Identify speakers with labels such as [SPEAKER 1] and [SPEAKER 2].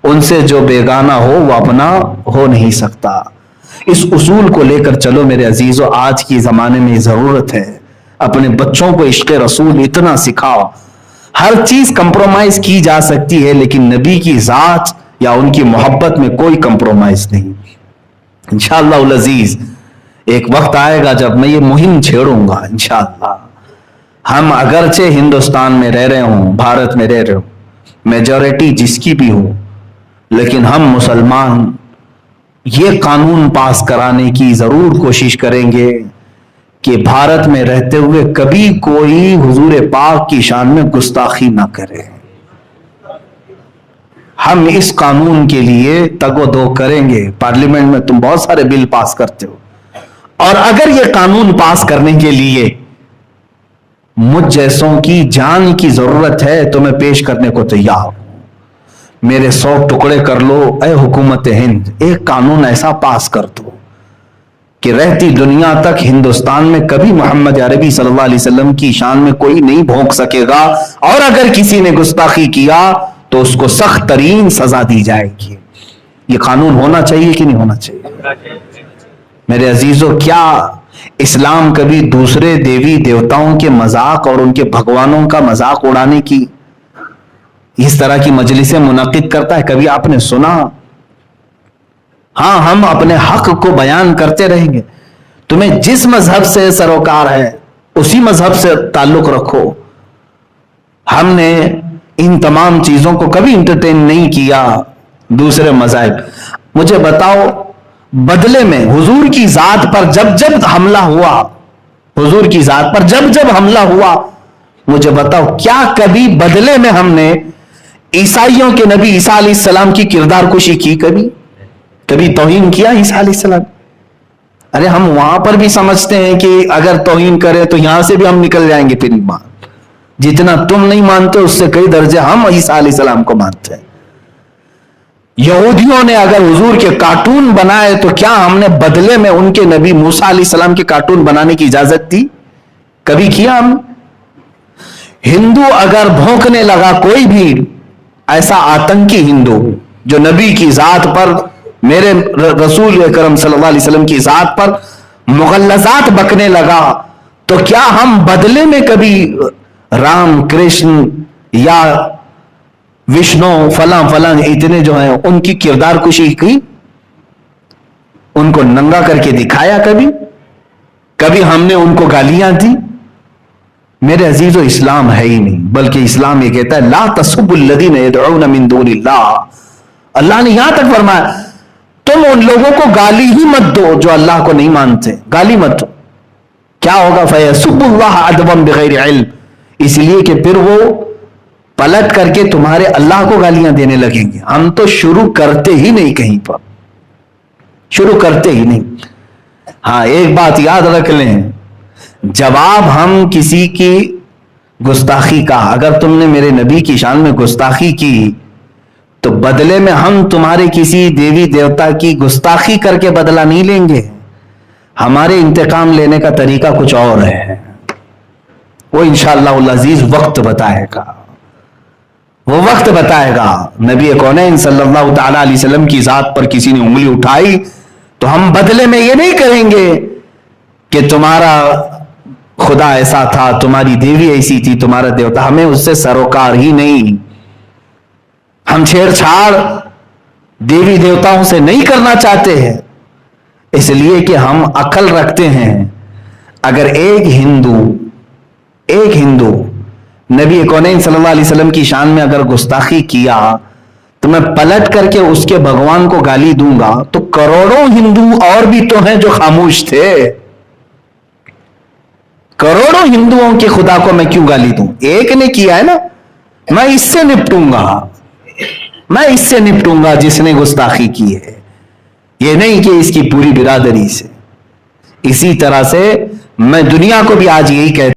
[SPEAKER 1] ان سے جو بیگانہ ہو وہ اپنا ہو نہیں سکتا۔ اس اصول کو لے کر چلو میرے عزیزو، آج کی زمانے میں ضرورت ہے۔ اپنے بچوں کو عشق رسول اتنا سکھاؤ۔ ہر چیز کمپرومائز کی جا سکتی ہے، لیکن نبی کی ذات یا ان کی محبت میں کوئی کمپرومائز نہیں۔ انشاءاللہ العزیز ایک وقت آئے گا جب میں یہ مہم چھیڑوں گا انشاءاللہ۔ ہم اگرچہ ہندوستان میں رہ رہے ہوں، بھارت میں رہ رہے ہوں، میجورٹی جس کی بھی ہو، لیکن ہم مسلمان یہ قانون پاس کرانے کی ضرور کوشش کریں گے کہ بھارت میں رہتے ہوئے کبھی کوئی حضور پاک کی شان میں گستاخی نہ کرے۔ ہم اس قانون کے لیے تگ و دو کریں گے۔ پارلیمنٹ میں تم بہت سارے بل پاس کرتے ہو، اور اگر یہ قانون پاس کرنے کے لیے مجھ جیسوں کی جان کی ضرورت ہے تو میں پیش کرنے کو تیار ہوں۔ میرے 100 ٹکڑے کر لو اے حکومت ہند، ایک قانون ایسا پاس کر دو کہ رہتی دنیا تک ہندوستان میں کبھی محمد عربی صلی اللہ علیہ وسلم کی شان میں کوئی نہیں بھونک سکے گا، اور اگر کسی نے گستاخی کیا تو اس کو سخت ترین سزا دی جائے گی۔ یہ قانون ہونا چاہیے کہ نہیں ہونا چاہیے؟ میرے عزیزو، کیا اسلام کبھی دوسرے دیوی دیوتاؤں کے مذاق اور ان کے بھگوانوں کا مذاق اڑانے کی اس طرح کی مجلسیں منعقد کرتا ہے؟ کبھی آپ نے سنا؟ ہاں، ہم اپنے حق کو بیان کرتے رہیں گے۔ تمہیں جس مذہب سے سروکار ہے اسی مذہب سے تعلق رکھو۔ ہم نے ان تمام چیزوں کو کبھی انٹرٹین نہیں کیا۔ دوسرے مذاہب، مجھے بتاؤ، بدلے میں حضور کی ذات پر جب جب حملہ ہوا، حضور کی ذات پر جب جب حملہ ہوا، مجھے بتاؤ کیا کبھی بدلے میں ہم نے عیسائیوں کے نبی عیسیٰ علیہ السلام کی کردار کشی کی؟ کبھی توہین کیا عیسیٰ علیہ السلام؟ ارے ہم وہاں پر بھی سمجھتے ہیں کہ اگر توہین کرے تو یہاں سے بھی ہم نکل جائیں گے۔ پھر جتنا تم نہیں مانتے اس سے کئی درجے ہم عیسیٰ علیہ السلام کو مانتے ہیں۔ یہودیوں نے اگر حضور کے کارٹون بنائے تو کیا ہم نے بدلے میں ان کے نبی موسیٰ علیہ السلام کے کارٹون بنانے کی اجازت دی؟ کبھی کیا ہم؟ ہندو اگر بھونکنے لگا، کوئی بھی ایسا آتنکی ہندو جو نبی کی ذات پر، میرے رسول اکرم صلی اللہ علیہ وسلم کی ذات پر مغلظات بکنے لگا، تو کیا ہم بدلے میں کبھی رام کرشن یا وشنو فلاں اتنے جو ہیں ان کی کردار کشی کی؟ ان کو ننگا کر کے دکھایا؟ کبھی ہم نے ان کو گالیاں دی؟ میرے عزیزو، اسلام ہے ہی نہیں، بلکہ اسلام یہ کہتا ہے لا تسبوا الذین یدعون من دون اللہ۔ اللہ نے یہاں تک فرمایا تم ان لوگوں کو گالی ہی مت دو جو اللہ کو نہیں مانتے، گالی مت دو۔ کیا ہوگا؟ فَيَسُبُّ اللَّهَ عَدْوًا بِغَيْرِ عِلْمٍ، اس لیے کہ پھر وہ پلٹ کر کے تمہارے اللہ کو گالیاں دینے لگیں گے۔ ہم تو شروع کرتے ہی نہیں، کہیں پر شروع کرتے ہی نہیں۔ ہاں، ایک بات یاد رکھ لیں، جواب ہم کسی کی گستاخی کا، اگر تم نے میرے نبی کی شان میں گستاخی کی تو بدلے میں ہم تمہارے کسی دیوی دیوتا کی گستاخی کر کے بدلہ نہیں لیں گے۔ ہمارے انتقام لینے کا طریقہ کچھ اور ہے، وہ انشاءاللہ العزیز وقت بتائے گا، وہ وقت بتائے گا۔ نبی کونین صلی اللہ تعالی علیہ وسلم کی ذات پر کسی نے انگلی اٹھائی تو ہم بدلے میں یہ نہیں کریں گے کہ تمہارا خدا ایسا تھا، تمہاری دیوی ایسی تھی، تمہارا دیوتا، ہمیں اس سے سروکار ہی نہیں۔ ہم چھیڑ چھاڑ دیوی دیوتاؤں سے نہیں کرنا چاہتے ہیں، اس لیے کہ ہم عقل رکھتے ہیں۔ اگر ایک ہندو نبی کونین صلی اللہ علیہ وسلم کی شان میں اگر گستاخی کیا تو میں پلٹ کر کے اس کے بھگوان کو گالی دوں گا، تو کروڑوں ہندو اور بھی تو ہیں جو خاموش تھے۔ کروڑوں ہندوؤں کے خدا کو میں کیوں گالی دوں؟ ایک نے کیا ہے نا، میں اس سے نپٹوں گا جس نے گستاخی کی ہے، یہ نہیں کہ اس کی پوری برادری سے۔ اسی طرح سے میں دنیا کو بھی آج یہی کہتا ہوں